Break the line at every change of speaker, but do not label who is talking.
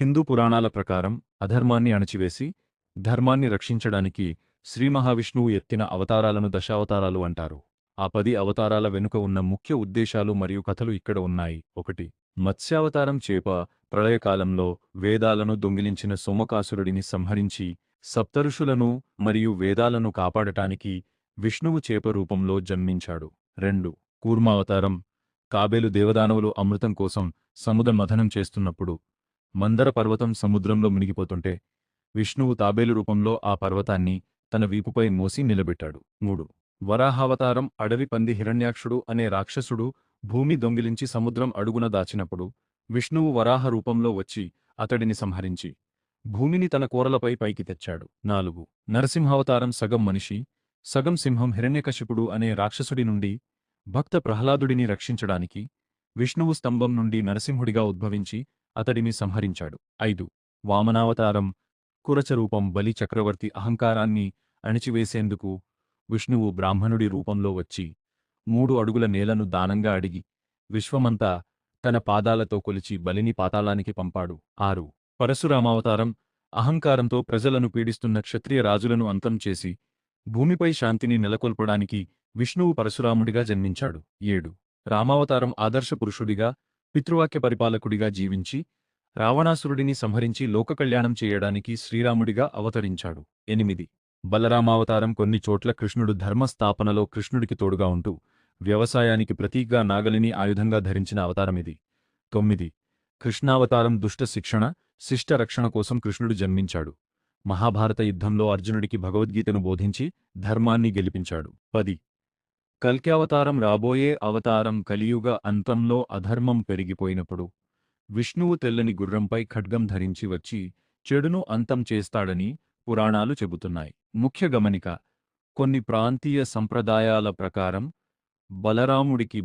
హిందూ పురాణాల ప్రకారం అధర్మాన్ని అణచివేసి ధర్మాన్ని రక్షించడానికి శ్రీ మహావిష్ణువు ఎత్తిన అవతారాలను దశావతారాలు అంటారు. ఆ 10 అవతారాల వెనుక ఉన్న ముఖ్య ఉద్దేశాలు మరియు కథలు ఇక్కడ ఉన్నాయి. 1. మత్స్యావతారం చేప ప్రళయకాలంలో వేదాలను దొంగిలించిన సోమకాసురుడిని సంహరించి సప్తఋషులను మరియు వేదాలను కాపాడటానికి విష్ణువు చేప రూపంలో జన్మించాడు. 2. కూర్మావతారం కాబేలు దేవదానవులు అమృతం కోసం సముద్ర మథనం చేస్తున్నప్పుడు మందర పర్వతం సముద్రంలో మునిగిపోతుంటే విష్ణువు తాబేలు రూపంలో ఆ పర్వతాన్ని తన వీపుపై మోసి నిలబెట్టాడు. 3. వరాహావతారం అడవి పంది హిరణ్యాక్షుడు అనే రాక్షసుడు భూమి దొంగిలించి సముద్రం అడుగున దాచినప్పుడు విష్ణువు వరాహ రూపంలో వచ్చి అతడిని సంహరించి భూమిని తన కోరలపై పైకి తెచ్చాడు. 4. నరసింహావతారం సగం మనిషి సగం సింహం హిరణ్యకశిపుడు అనే రాక్షసుడి నుండి భక్త ప్రహ్లాదుడిని రక్షించడానికి విష్ణువు స్తంభం నుండి నరసింహుడిగా ఉద్భవించి అతడిని సంహరించాడు. 5. వామనావతారం కురచరూపం బలి చక్రవర్తి అహంకారాన్ని అణిచివేసేందుకు విష్ణువు బ్రాహ్మణుడి రూపంలో వచ్చి 3 అడుగుల నేలను దానంగా అడిగి విశ్వమంతా తన పాదాలతో కొలిచి బలిని పాతాళానికి పంపాడు. 6. పరశురామావతారం అహంకారంతో ప్రజలను పీడిస్తున్న క్షత్రియ రాజులను అంతం చేసి భూమిపై శాంతిని నెలకొల్పడానికి విష్ణువు పరశురాముడిగా జన్మించాడు. 7. రామావతారం ఆదర్శ పురుషుడిగా పితృవాక్య పరిపాలకుడిగా జీవించి రావణాసురుడిని సంహరించి లోకకళ్యాణం చేయడానికి శ్రీరాముడిగా అవతరించాడు. 8. బలరామావతారం కొన్ని చోట్ల కృష్ణుడు ధర్మస్థాపనలో కృష్ణుడికి తోడుగా ఉంటూ వ్యవసాయానికి ప్రతీకగా నాగలిని ఆయుధంగా ధరించిన అవతారమిది. 9. కృష్ణావతారం దుష్ట శిక్షణ శిష్ట రక్షణ కోసం కృష్ణుడు జన్మించాడు. మహాభారత యుద్ధంలో అర్జునుడికి భగవద్గీతను బోధించి ధర్మాన్ని గెలిపించాడు. 10. కల్క్యావతారం రాబోయే అవతారం కలియుగ అంతంలో అధర్మం పెరిగిపోయినప్పుడు విష్ణువు తెల్లని గుర్రంపై ఖడ్గం ధరించి వచ్చి చెడును అంతం చేస్తాడని పురాణాలు చెబుతున్నాయి. ముఖ్య గమనిక: కొన్ని ప్రాంతీయ సంప్రదాయాల ప్రకారం బలరాముడికి